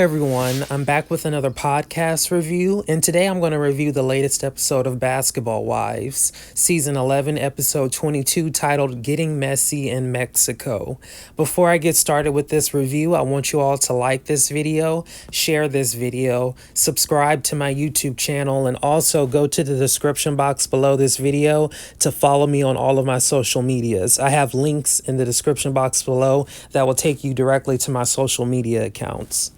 everyone. I'm back with another podcast review, and today I'm going to review the latest episode of Basketball Wives, Season 11, Episode 22, titled Getting Messy in Mexico. Before I get started with this review, I want you all to like this video, share this video, subscribe to my YouTube channel, and also go to the description box below this video to follow me on all of my social medias. I have links in the description box below that will take you directly to my social media accounts.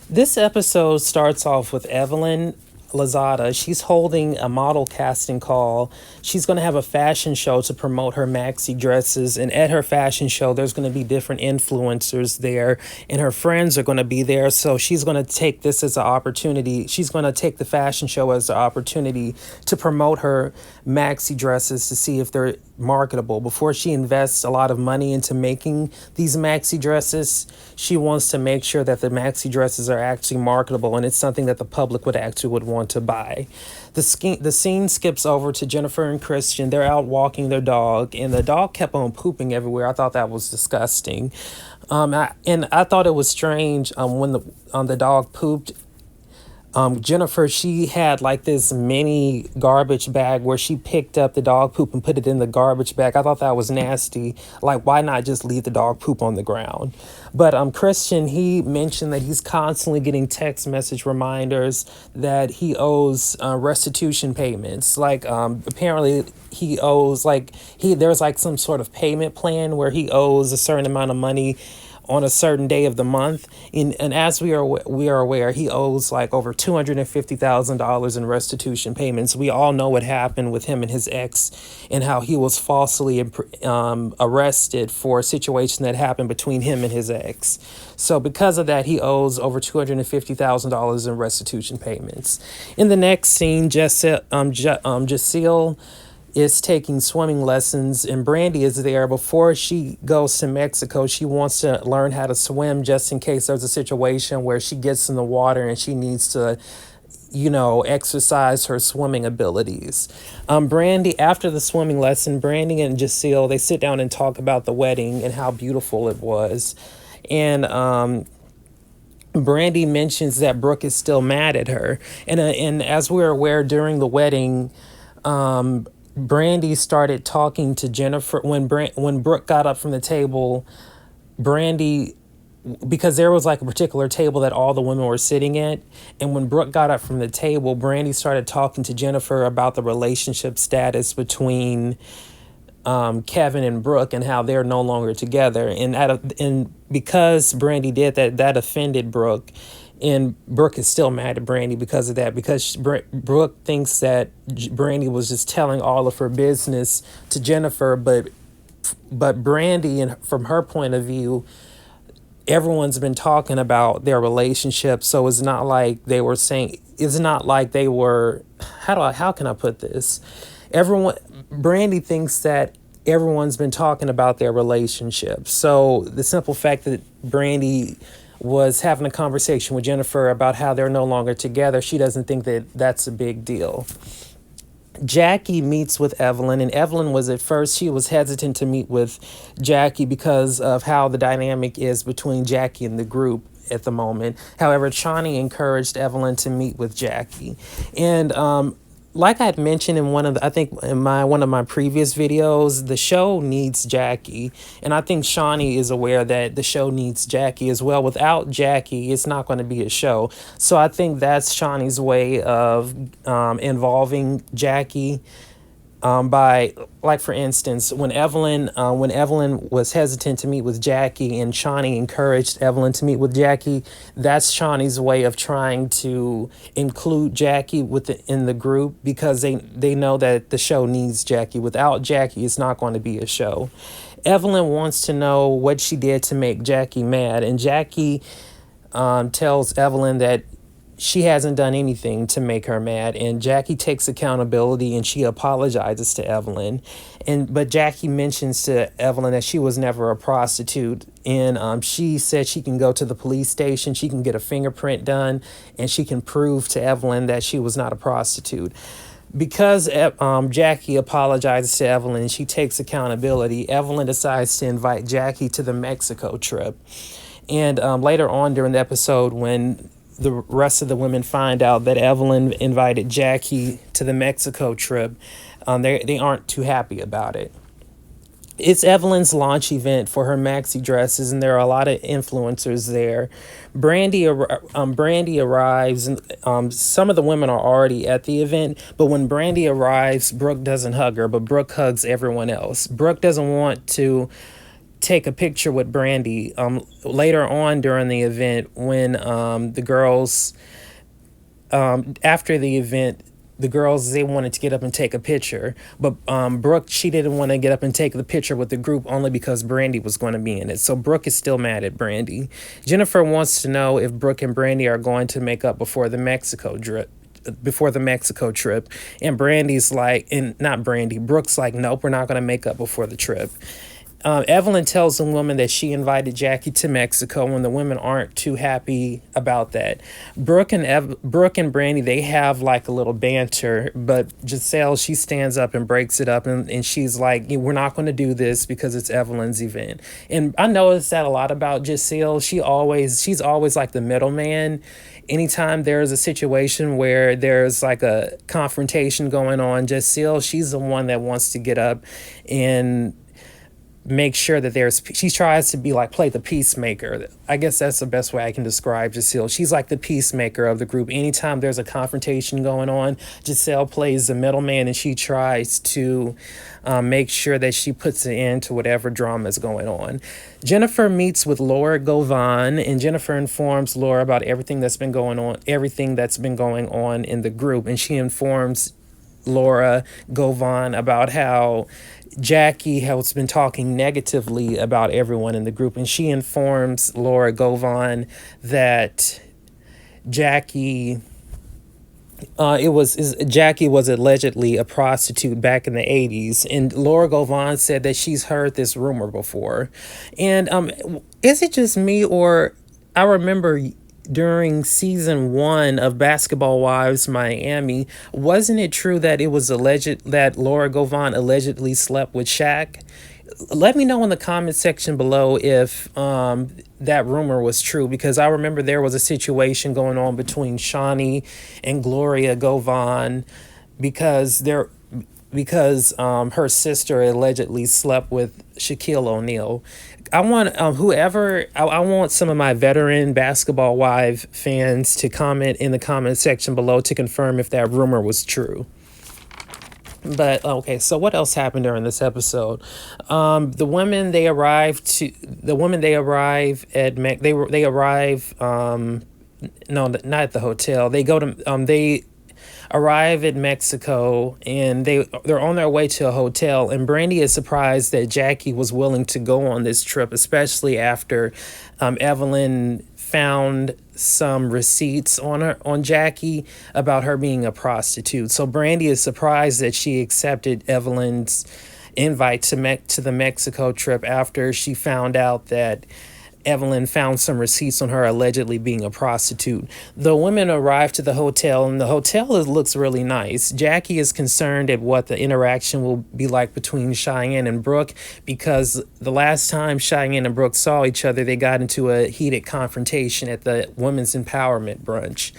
This episode starts off with Evelyn Lozada. She's holding a model casting call. She's going to have a fashion show to promote her maxi dresses. And at her fashion show, there's going to be different influencers there, and her friends are going to be there. So she's going to take this as an opportunity. She's going to take the fashion show as an opportunity to promote her maxi dresses to see if they're marketable. Before she invests a lot of money into making these maxi dresses, she wants to make sure that the maxi dresses are actually marketable and it's something that the public would want to buy. The scene skips over to Jennifer and Christian. They're out walking their dog, and the dog kept on pooping everywhere. I thought that was disgusting. I thought it was strange when the dog pooped. Jennifer, she had like this mini garbage bag where she picked up the dog poop and put it in the garbage bag. I thought that was nasty. Like, why not just leave the dog poop on the ground? But Christian, he mentioned that he's constantly getting text message reminders that he owes restitution payments. Like, apparently he owes there's like some sort of payment plan where he owes a certain amount of money on a certain day of the month. And as we are aware, he owes like over $250,000 in restitution payments. We all know what happened with him and his ex and how he was falsely arrested for a situation that happened between him and his ex. So because of that, he owes over $250,000 in restitution payments. In the next scene, Jacille is taking swimming lessons, and Brandy is there. Before she goes to Mexico, she wants to learn how to swim just in case there's a situation where she gets in the water and she needs to, exercise her swimming abilities. Brandy, after the swimming lesson, Brandy and Jacille, they sit down and talk about the wedding and how beautiful it was. And Brandy mentions that Brooke is still mad at her. And as we're aware, during the wedding, Brandy started talking to Jennifer when Brooke got up from the table. Brandy, because there was like a particular table that all the women were sitting at, and when Brooke got up from the table, Brandy started talking to Jennifer about the relationship status between Kevin and Brooke and how they're no longer together. And because Brandy did that, that offended Brooke. And Brooke is still mad at Brandy because of that, because Brooke thinks that Brandy was just telling all of her business to Jennifer, but Brandy, and from her point of view, everyone's been talking about their relationship, so it's not like they were how can I put this? Brandy thinks that everyone's been talking about their relationship. So the simple fact that Brandy was having a conversation with Jennifer about how they're no longer together, she doesn't think that that's a big deal. Jackie meets with Evelyn, and Evelyn was she was hesitant to meet with Jackie because of how the dynamic is between Jackie and the group at the moment. However, Chani encouraged Evelyn to meet with Jackie. And like I had mentioned in one of my previous videos, the show needs Jackie. And I think Shawnee is aware that the show needs Jackie as well. Without Jackie, it's not going to be a show. So I think that's Shawnee's way of involving Jackie. By, like, for instance, when Evelyn was hesitant to meet with Jackie and Shawnee encouraged Evelyn to meet with Jackie, that's Shawnee's way of trying to include Jackie in the group, because they know that the show needs Jackie. Without Jackie, it's not going to be a show. Evelyn wants to know what she did to make Jackie mad, and Jackie tells Evelyn that she hasn't done anything to make her mad, and Jackie takes accountability and she apologizes to Evelyn. But Jackie mentions to Evelyn that she was never a prostitute, and she said she can go to the police station, she can get a fingerprint done, and she can prove to Evelyn that she was not a prostitute. Because Jackie apologizes to Evelyn and she takes accountability, Evelyn decides to invite Jackie to the Mexico trip. And later on during the episode, when the rest of the women find out that Evelyn invited Jackie to the Mexico trip, they aren't too happy about it. It's Evelyn's launch event for her maxi dresses, and there are a lot of influencers there. Brandy arrives, and some of the women are already at the event. But when Brandy arrives, Brooke doesn't hug her, but Brooke hugs everyone else. Brooke doesn't want to take a picture with Brandy. Later on during the event, when the girls, after the event, the girls, they wanted to get up and take a picture, but Brooke, she didn't want to get up and take the picture with the group only because Brandy was going to be in it. So Brooke is still mad at Brandy. Jennifer wants to know if Brooke and Brandy are going to make up before the Mexico trip. And Brandy's like, and not Brandy, Brooke's like, nope, we're not going to make up before the trip. Evelyn tells the woman that she invited Jackie to Mexico when the women aren't too happy about that. Brooke and Brandy, they have like a little banter, but Giselle, she stands up and breaks it up, and she's like, we're not going to do this because it's Evelyn's event. And I noticed that a lot about Giselle. She's always like the middleman. Anytime there's a situation where there's like a confrontation going on, Giselle, she's the one that wants to get up and make sure that she tries to be like, play the peacemaker. I guess that's the best way I can describe Giselle. She's like the peacemaker of the group. Anytime there's a confrontation going on, Giselle plays the middleman, and she tries to make sure that she puts an end to whatever drama is going on. Jennifer meets with Laura Govan, and Jennifer informs Laura about everything that's been going on in the group, and she informs Laura Govan about how Jackie has been talking negatively about everyone in the group, and she informs Laura Govan that Jackie was allegedly a prostitute back in the 80s, and Laura Govan said that she's heard this rumor before. And is it just me, or I remember during season 1 of Basketball Wives Miami, wasn't it true that it was alleged that Laura Govan allegedly slept with Shaq? Let me know in the comment section below if that rumor was true, because I remember there was a situation going on between Shawnee and Gloria Govan because her sister allegedly slept with Shaquille O'Neal. I want I want some of my veteran Basketball Wife fans to comment in the comment section below to confirm if that rumor was true. But okay, so what else happened during this episode? The women, they arrive at no, not at the hotel. They arrive in Mexico, and they're on their way to a hotel, and Brandy is surprised that Jackie was willing to go on this trip, especially after Evelyn found some receipts on Jackie about her being a prostitute. So Brandy is surprised that she accepted Evelyn's invite to the Mexico trip after she found out that Evelyn found some receipts on her allegedly being a prostitute. The women arrive to the hotel, and the hotel looks really nice. Jackie is concerned at what the interaction will be like between Cheyenne and Brooke, because the last time Cheyenne and Brooke saw each other, they got into a heated confrontation at the Women's Empowerment brunch.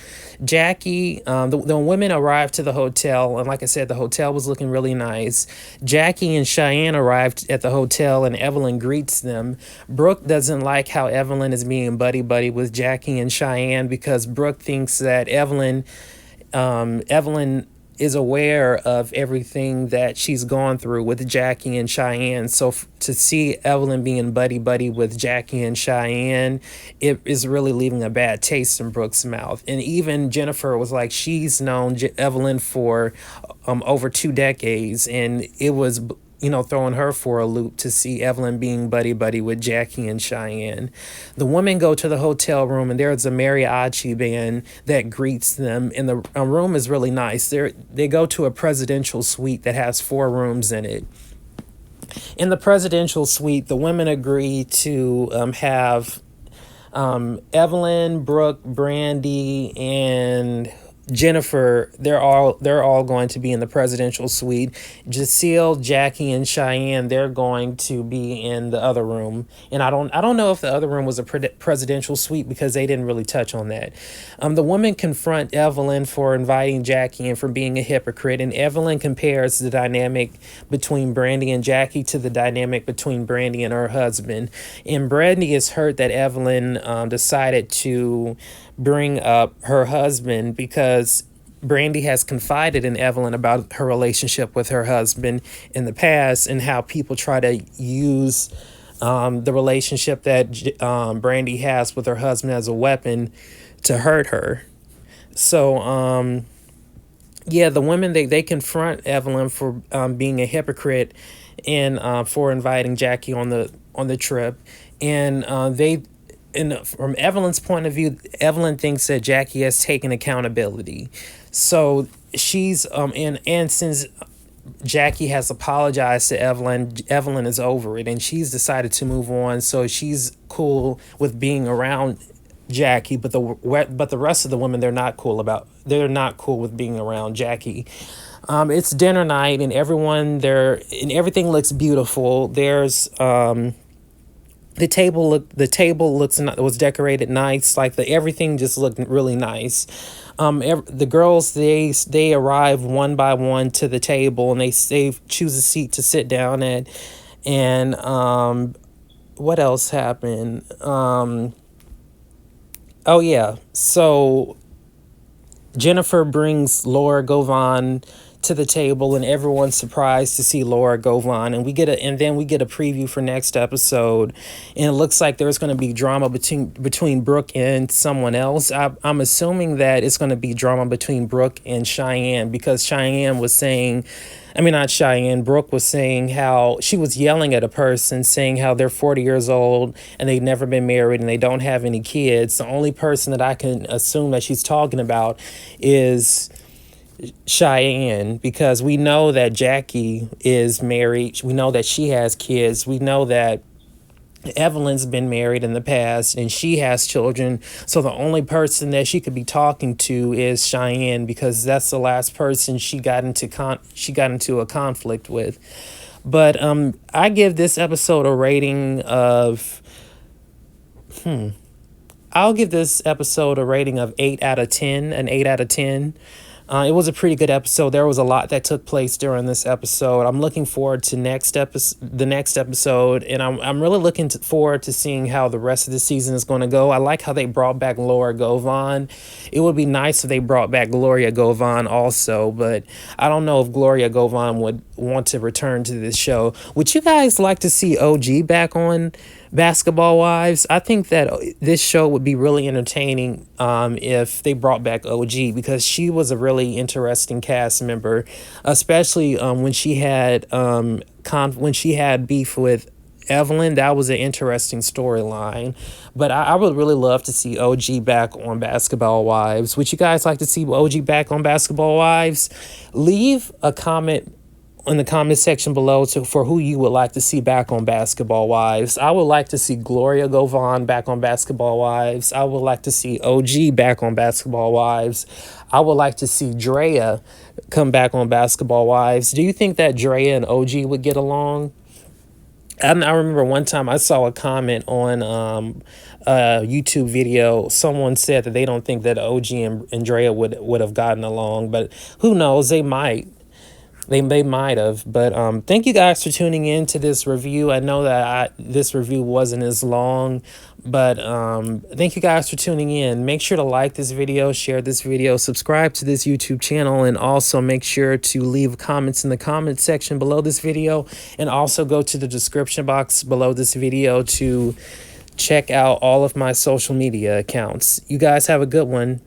Jackie, the women arrived to the hotel, and like I said, the hotel was looking really nice. Jackie and Cheyenne arrived at the hotel, and Evelyn greets them. Brooke doesn't like how Evelyn is being buddy-buddy with Jackie and Cheyenne, because Brooke thinks that Evelyn is aware of everything that she's gone through with Jackie and Cheyenne. So to see Evelyn being buddy-buddy with Jackie and Cheyenne, it is really leaving a bad taste in Brooke's mouth. And even Jennifer was like, she's known Evelyn for over 2 decades, and it was throwing her for a loop to see Evelyn being buddy-buddy with Jackie and Cheyenne. The women go to the hotel room, and there's a mariachi band that greets them, and the room is really nice. They go to a presidential suite that has 4 rooms in it. In the presidential suite, the women agree to have Evelyn, Brooke, Brandy, and Jennifer, they're all going to be in the presidential suite. Jaceel, Jackie, and Cheyenne, they're going to be in the other room. And I don't know if the other room was a presidential suite because they didn't really touch on that. The women confront Evelyn for inviting Jackie and for being a hypocrite, and Evelyn compares the dynamic between Brandy and Jackie to the dynamic between Brandy and her husband. And Brandy is hurt that Evelyn decided to bring up her husband because Brandy has confided in Evelyn about her relationship with her husband in the past and how people try to use the relationship that Brandy has with her husband as a weapon to hurt her. So, yeah, the women they confront Evelyn for being a hypocrite and for inviting Jackie on the trip, and they. And from Evelyn's point of view, Evelyn thinks that Jackie has taken accountability. So she's and since Jackie has apologized to Evelyn, Evelyn is over it and she's decided to move on. So she's cool with being around Jackie, but the rest of the women they're not cool with being around Jackie. It's dinner night and everything looks beautiful. There's was decorated nice, like everything just looked really nice. The girls they arrive one by one to the table and they choose a seat to sit down at. And what else happened? Oh yeah, so Jennifer brings Laura Govan to the table, and everyone's surprised to see Laura Govan. And then we get a preview for next episode, and it looks like there's going to be drama between Brooke and someone else. I'm assuming that it's going to be drama between Brooke and Cheyenne because Cheyenne was saying. I mean, not Cheyenne. Brooke was saying how she was yelling at a person, saying how they're 40 years old and they've never been married and they don't have any kids. The only person that I can assume that she's talking about is Cheyenne, because we know that Jackie is married. We know that she has kids. We know that Evelyn's been married in the past and she has children. So the only person that she could be talking to is Cheyenne, because that's the last person she got into a conflict with. But I give this episode a rating of I'll give this episode a rating of 8 out of 10, an 8 out of 10. It was a pretty good episode. There was a lot that took place during this episode. I'm looking forward to the next episode, and I'm really looking forward to seeing how the rest of the season is going to go. I like how they brought back Laura Govan. It would be nice if they brought back Gloria Govan also, but I don't know if Gloria Govan would want to return to this show. Would you guys like to see OG back on Basketball Wives? I think that this show would be really entertaining if they brought back OG, because she was a really interesting cast member, especially when she had beef with Evelyn. That was an interesting storyline. But I would really love to see OG back on Basketball Wives. Would you guys like to see OG back on Basketball Wives? Leave a comment in the comment section below for who you would like to see back on Basketball Wives. I would like to see Gloria Govan back on Basketball Wives. I would like to see OG back on Basketball Wives. I would like to see Drea come back on Basketball Wives. Do you think that Drea and OG would get along? I remember one time I saw a comment on a YouTube video. Someone said that they don't think that OG and Drea would have gotten along, but who knows? They might. They might have. But thank you guys for tuning in to this review. I know that this review wasn't as long, but thank you guys for tuning in. Make sure to like this video, share this video, subscribe to this YouTube channel, and also make sure to leave comments in the comment section below this video, and also go to the description box below this video to check out all of my social media accounts. You guys have a good one.